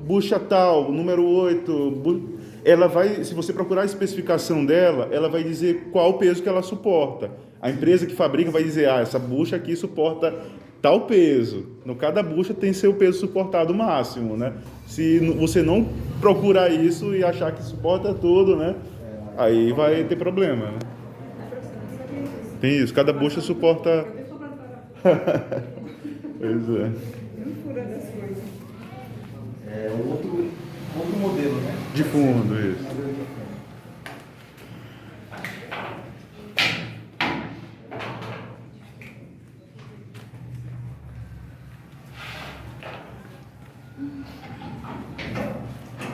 bucha tal, número 8, ela vai, se você procurar a especificação dela, ela vai dizer qual o peso que ela suporta. A empresa que fabrica vai dizer, essa bucha aqui suporta tal peso. No cada bucha tem seu peso suportado máximo, né? Se você não procurar isso e achar que suporta tudo, né? Aí vai ter problema, né? Tem isso, cada bucha suporta... Pois é. Outro modelo, né? De fundo, isso.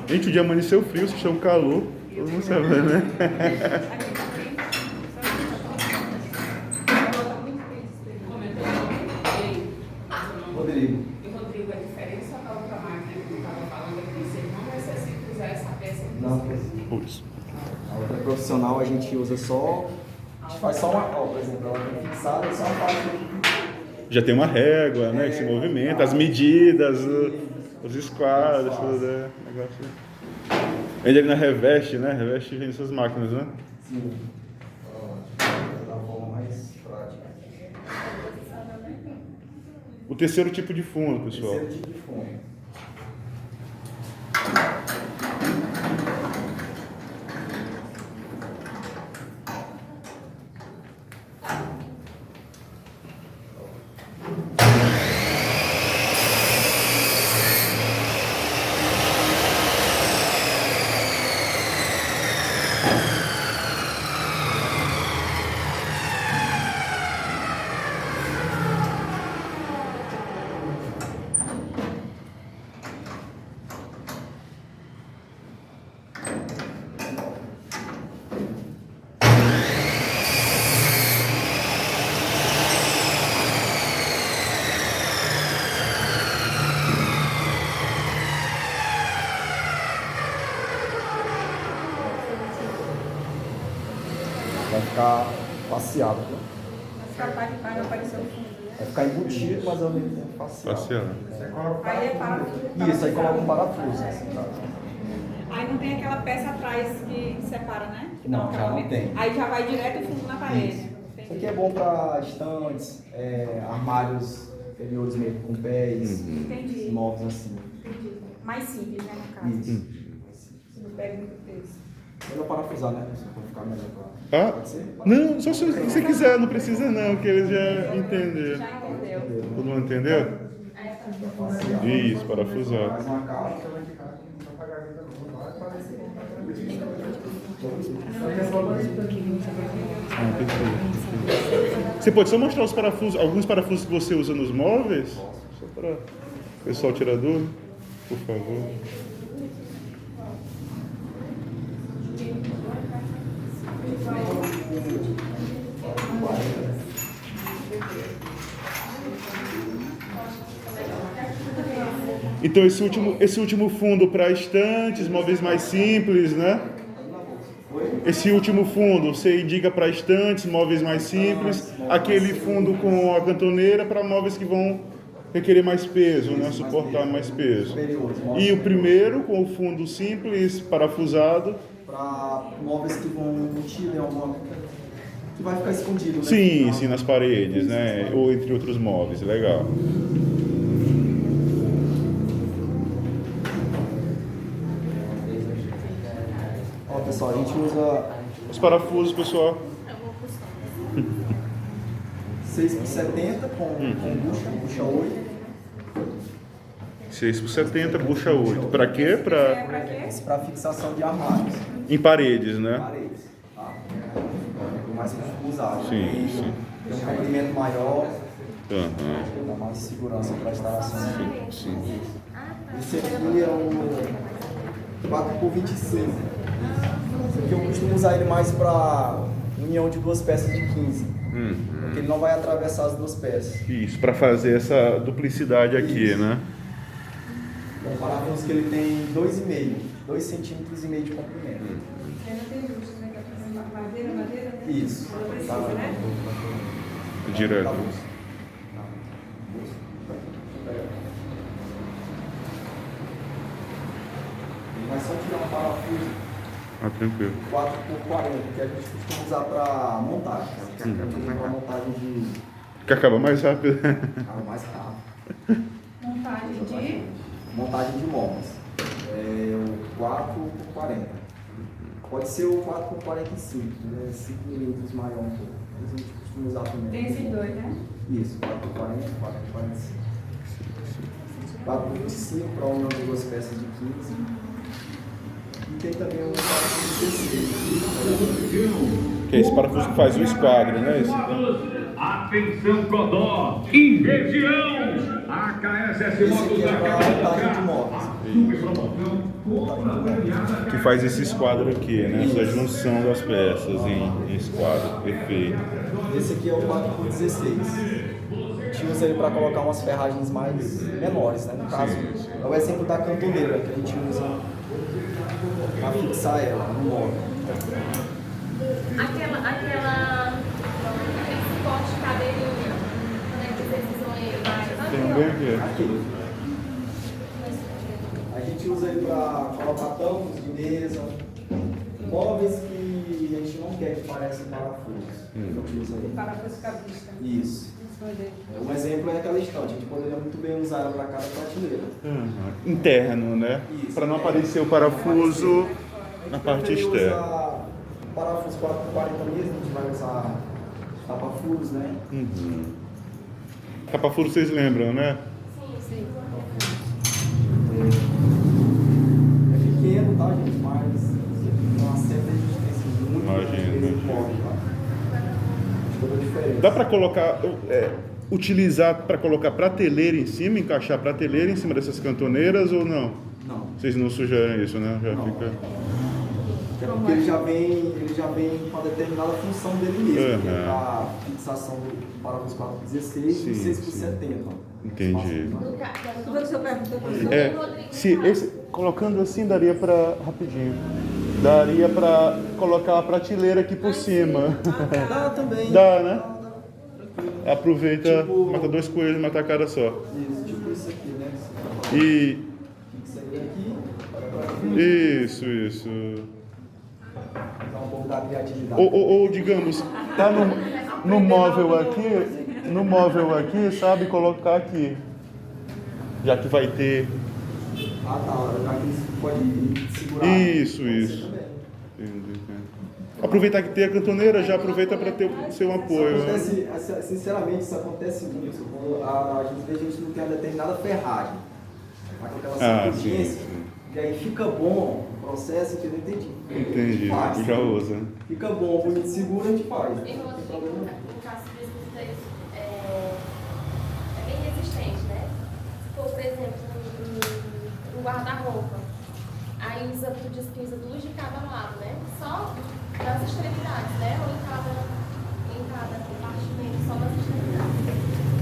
Gente, o dia amanheceu frio, se chama calor, todo mundo sabe, né? Rodrigo. E Rodrigo, a diferença da outra máquina que eu estava falando aqui, você não necessita usar essa peça aqui. Não, Putz. a outra profissional a gente usa só. A gente faz só uma. Por exemplo, ela tem fixada, só uma parte. Já tem uma régua, né, que se movimenta, as medidas, os esquadros, tudo, né? Negócio. Vende ali na Reveste, né? Reveste vende essas máquinas, né? Sim. Da forma mais prática. O terceiro tipo de fundo, pessoal. Terceiro tipo de fundo. ficar faceado, né? Vai não aparecer o fundo. Vai ficar embutido, mas ao mesmo tempo faceado. Faceado. Aí é parafuso. Isso, aí coloca um parafuso. Aí não tem aquela peça atrás que separa, né? Que dá Não, um já acabamento. não tem. Aí já vai direto o fundo na parede. Isso aqui é bom para estantes, armários inferiores meio com pés, Entendi. móveis assim. Entendi. Mais simples, né, no caso. Isso. Você não pega muito peso. Melhor parafusar, né? Pra ficar melhor pra... Ah, Pode ser? não, só se você quiser, não precisa não, que eles já entenderam. Já entendeu? Todo mundo entendeu? Faceado. Isso, parafusar. Faz uma capa. Ah, perfeito. Você pode só mostrar os parafusos, alguns parafusos que você usa nos móveis? Só para o pessoal tirar dúvida, por favor. Então esse último fundo para estantes, móveis mais simples, né? Esse último fundo você indica para estantes, móveis mais simples. Aquele fundo com a cantoneira para móveis que vão requerer mais peso, né? Suportar mais peso. E o primeiro com o fundo simples, parafusado. Para móveis que vão embutir em alguma... que vai ficar escondido, né? Sim, sim, nas paredes, né? Ou entre outros móveis, legal. Ó, pessoal, a gente usa Os parafusos, pessoal. 6x70 com bucha 8. 6x70, bucha 8. Para quê? Isso para fixação de armários, Em paredes, né? paredes. Tá? É mais usado. Sim, sim. Tem um comprimento maior, Aham. dá mais segurança para a instalação. Sim. Esse aqui é o 4x25. Esse aqui eu costumo usar ele mais para união de duas peças de 15. Porque ele não vai atravessar as duas peças. Isso, para fazer essa duplicidade aqui, né? É um parafuso que ele tem 2,5 centímetros e meio de comprimento. Ainda tem luxo, né? Que é pra fazer madeira, né? Isso. Não precisa, né? Direto. Tá bom. Ele vai só tirar um parafuso Ah, tranquilo. 4x40, que a gente costuma usar para montagem. Para montagem de... Que acaba mais rápido. mais rápido. Montagem de móveis. É o 4x40. Pode ser o 4x45, né? 5 milímetros maior um pouco. Mas a gente costuma usar também. Tem esses dois, né? Isso, 4x40, 4x45. 4x25 para união de duas peças de 15. E tem também um 4x16. Que é esse parafuso que faz o esquadro, né? Esse? Atenção, Codó, Invergião, AKSS Esse aqui é para montagem de móveis. Que faz esse esquadro aqui, né? Essa junção das peças em esquadro. Perfeito. Esse aqui é o 4x16. A gente usa ele para colocar umas ferragens mais menores, né? No caso, é o exemplo da cantoneira que a gente usa para fixar ela no móvel. Aquele suporte de cadeirinha, né, que vocês usam ele mais. Tem um bem aqui. Aqui. A gente usa ele para colocar tampos de mesa, móveis que a gente não quer que pareçam parafusos. Então, usa ele. Parafuso cabista. Isso. Um exemplo é aquela estante. A gente poderia muito bem usar ela para cada prateleira. Interno, né? Para não aparecer o parafuso na parte externa. Usar parafuso 4x40 mesmo, a gente vai usar tapa-furos, né? Tapa-furo vocês lembram, né? Sim. É pequeno, tá, gente? Mas tem uma certa resistência muito grande no móvel, tá? Toda a diferença. Dá para colocar, utilizar para colocar prateleira em cima, encaixar prateleira em cima dessas cantoneiras ou não? Não. Vocês não sugerem isso, né? Já Não. fica. É porque ele já vem com a determinada função dele mesmo, que é a fixação do parafuso 4x16 e Sim, 6x70. Entendi. Tudo que o senhor perguntou para Colocando assim daria para rapidinho. Daria para colocar a prateleira aqui por cima. Dá também. Dá, né? Tranquilo. Aproveita, Tipo- mata dois coelhos e mata a cara só. Isso, tipo isso aqui, né? E Fixa ele aqui, olha pra frente. isso. Dá um pouco da criatividade. Ou digamos, tá no móvel aqui, sabe, colocar aqui. Já que vai ter. Ah, tá. Já que isso pode segurar. Isso. Pode ser também. Aproveitar que tem a cantoneira, já aproveita para ter ser um apoio. Né? Acontece, sinceramente, isso acontece muito. Quando a gente vê gente não tem uma determinada ferragem. Vai com aquela circunstância. Sim. E aí fica bom o processo, entendeu? Entendi, Faz. já usa. Fica bom, bonito, seguro, a gente faz. Em Não tem problema. no caso desse daí, é bem resistente, né? Se for, por exemplo, um guarda-roupa, aí usa, tu diz que usa duas de cada lado, né? Só das extremidades, né? Ou em cada compartimento, só das extremidades.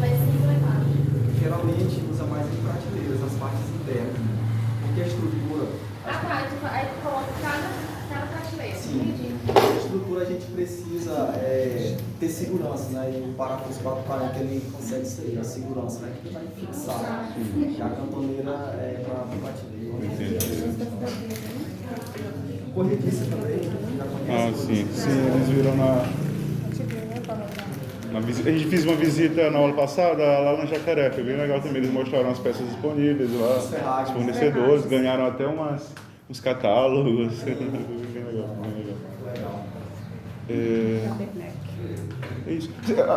Vai sim levar. Geralmente usa mais em prateleiras, as partes internas. Porque a estrutura. Ah, tá. Aí tu coloca cada prateleira. Sim. Entendi. A estrutura a gente precisa ter segurança, né? E o parafuso 440 ele consegue ser a segurança, né? Que vai fixar. Já a cantoneira é para prateleira. Corrediça também, já conhece. Sim, eles viram a gente fez uma visita na aula passada lá na Jacaré, foi bem legal também, eles mostraram as peças disponíveis lá, os fornecedores, ganharam até uns catálogos, bem legal. É isso.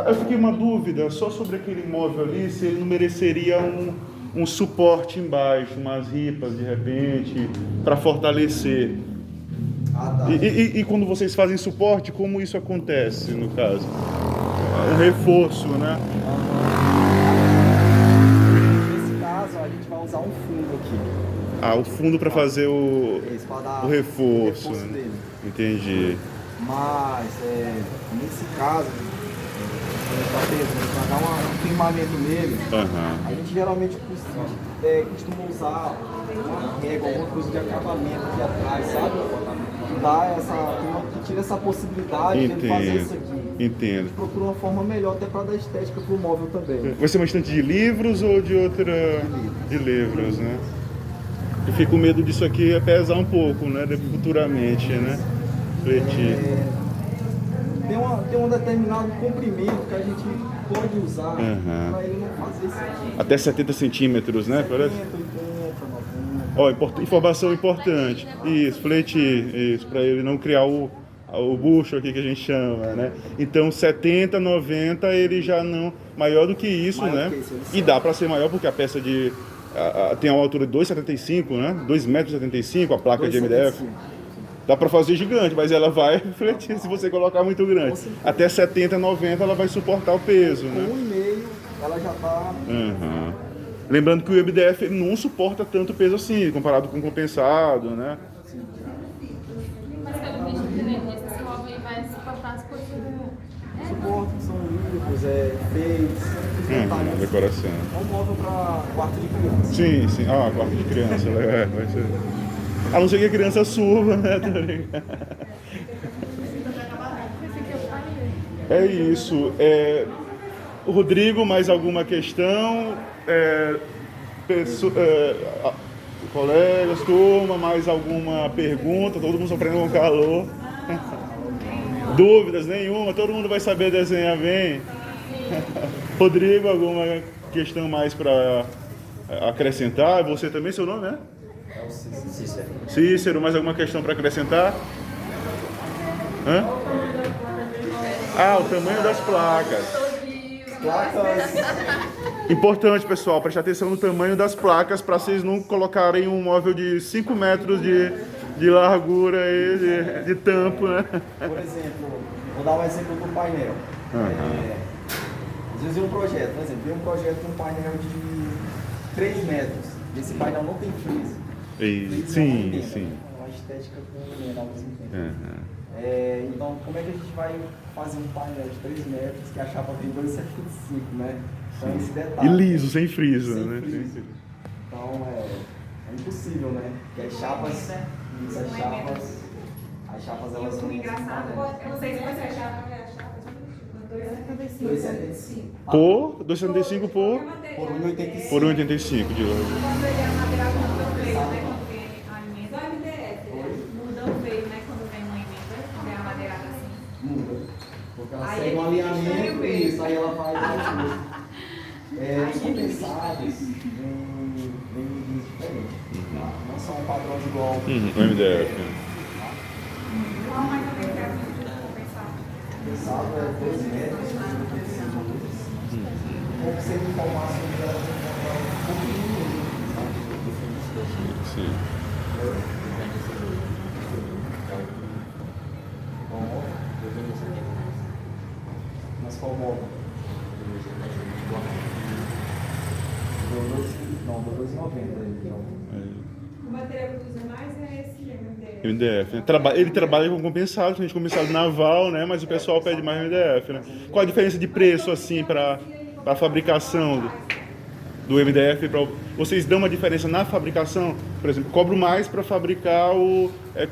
Eu fiquei uma dúvida só sobre aquele móvel ali, se ele não mereceria um suporte embaixo, umas ripas de repente, para fortalecer. Ah, tá. E quando vocês fazem suporte, como isso acontece no caso? Um reforço, né? Nesse caso, a gente vai usar um fundo aqui. O fundo para fazer o reforço. Né? Dele. Entendi. Mas, nesse caso, a gente vai dar um firmamento nele. A gente geralmente costuma usar uma régua, alguma coisa de acabamento aqui atrás, sabe? Que tira essa possibilidade de ele fazer isso aqui. A Entendo. gente procura uma forma melhor até para dar estética pro móvel também. Vai ser uma estante de livros ou de outra? De livros, né? Eu fico com medo disso aqui pesar um pouco, né? Futuramente, né? Refletir. Tem um determinado comprimento que a gente pode usar para ele não fazer isso aqui. Até 70 centímetros, né? 70, 80, 90. Ó, informação importante. Isso, fletir. Isso, para ele não criar o bucho aqui que a gente chama, né? Então 70, 90 ele já não... Maior do que isso, Maior né? que isso, E dá para ser maior porque a peça tem uma altura de 2,75, né? 2,75 m a placa de MDF. Dá para fazer gigante, mas ela vai refletir se você colocar muito grande. Até 70, 90 ela vai suportar o peso, né? Com 1,5 ela já tá... Lembrando que o MDF ele não suporta tanto peso assim, comparado com o compensado, né? Mas pelo visto, esse móvel vai suportar as coisas. Suporte, são livros, feitos, Decoração. É um móvel para quarto de criança. Sim. Quarto de criança. Vai ser... A não ser que a criança suba, né? É isso. Rodrigo, mais alguma questão? Colegas, turma, mais alguma pergunta? Todo mundo sofrendo com calor. Dúvidas nenhuma? Todo mundo vai saber desenhar bem? Rodrigo, alguma questão mais para acrescentar? Você também, seu nome, né? É o Cícero. Cícero, mais alguma questão para acrescentar? O tamanho das placas. Importante, pessoal, prestar atenção no tamanho das placas para vocês não colocarem um móvel de 5 metros de largura e de tampo, né? Por exemplo, vou dar um exemplo do painel. Às vezes vem um projeto, por exemplo, um painel de 3 metros. Esse painel não tem friso. Sim. Uma estética com ao mesmo tempo. Então, como é que a gente vai fazer um painel de 3 metros que a chapa tem 2,75, né? Então, esse detalhe. E liso, sem friso, né? Friso. Então, é impossível, né? Porque as chapas As chapas E elas o são engraçado, eu não sei se você achar. 2,75. Por 275 por Por 1,85. por 1,85 de loja. Quando ele é madeirado, muda o veio, né? Quando vem a emenda. Muda o veio, né? Quando vem uma emenda, quando é amadeirada assim. Muda. Porque ela Aí segue um ele alinhamento distribui. e isso, aí ela vai os compensados vêm medidas diferentes. Tá? Não são padrões igual O MDF. Qual mais ou menos é a medida de compensar? compensado é 2 metros, 35 metros. Como você me informar sobre ela, um pouquinho mesmo, sabe? Sim. Bom, mas qual modo? Não, do 2,90. O material que usa mais é esse MDF. MDF, né? Ele trabalha com compensado, a gente compensado naval, né? Mas o pessoal pede mais MDF, né? Qual a diferença de preço, assim, para a fabricação do MDF? Vocês dão uma diferença na fabricação? Por exemplo, cobro mais para fabricar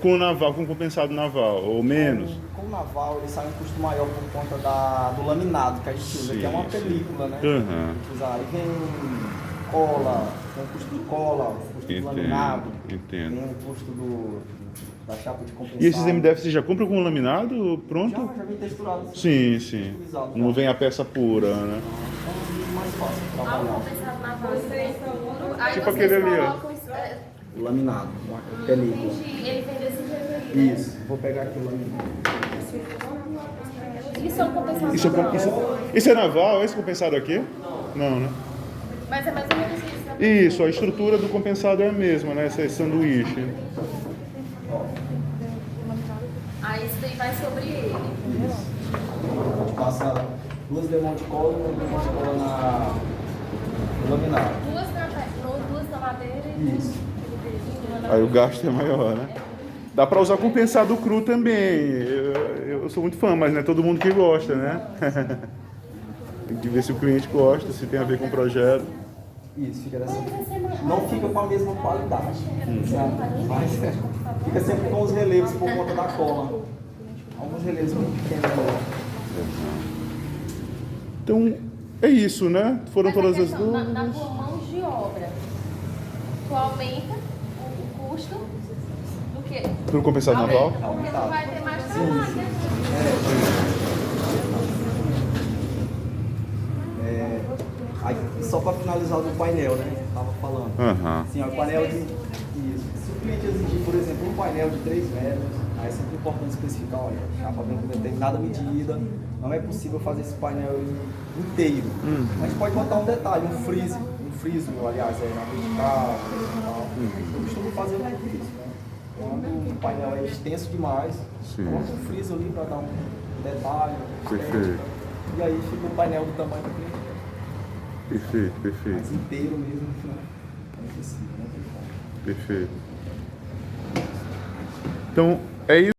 com naval, com compensado naval, ou menos? Com o naval, ele sai um custo maior por conta do laminado que a gente usa, que é uma Sim, sim. película, né? Uhum. Aí vem cola, tem o custo de cola, o custo Entendo, do laminado, entendo. tem o custo da chapa de compensado. E esses MDF você já compra com laminado pronto? Já vem texturado. Sim, sim. Texturizado, Não já. vem a peça pura, né? É mais fácil de Há um trabalhar. compensado na voz puro. Aí Tipo vocês aquele ali, ó. colocam O laminado, uma película. entendi. Ele vem desse jeito aí, né? Isso, vou pegar aqui o laminado. Isso é um compensado Isso é, naval. isso é naval? Esse compensado aqui? Não, né? Mas é mais ou menos isso, né? Isso, a estrutura do compensado é a mesma, né? Esse sanduíche. Aí isso daí vai sobre ele. A gente passa 2 demãos de cola e 1 demão de cola no laminado. Duas na madeira e Isso. Aí o gasto é maior, né? Dá pra usar compensado cru também. Eu sou muito fã, mas não é todo mundo que gosta, né? Tem que ver se o cliente gosta, se tem a ver com o projeto. Isso, fica dessa. Não fica com a mesma qualidade, sabe? Mas fica sempre com os relevos por conta da cola. Alguns relevos muito pequenos. Então, é isso, né? Foram Mas a todas as questão duas. da tua mão de obra, tu aumenta o custo do que? Pro compensado naval? Porque tu vai ter mais trabalho, né? Aí, só para finalizar do painel, né? Que eu tava falando. Aham. Assim, ó, o painel de. Isso. Se o cliente exigir, por exemplo, um painel de 3 metros, aí é sempre importante especificar, olha, a chapa vem com determinada medida, não é possível fazer esse painel inteiro. Mas a gente pode botar um detalhe, um friso, aliás, na vertical, e tal. Eu costumo fazer muito isso, né? Quando o painel é extenso demais, Sim. coloca um friso ali para dar um detalhe, Perfeito. e aí fica o painel do tamanho do cliente. Perfeito, perfeito, Mas inteiro mesmo, não é possível, não tem como. perfeito. Então, é isso.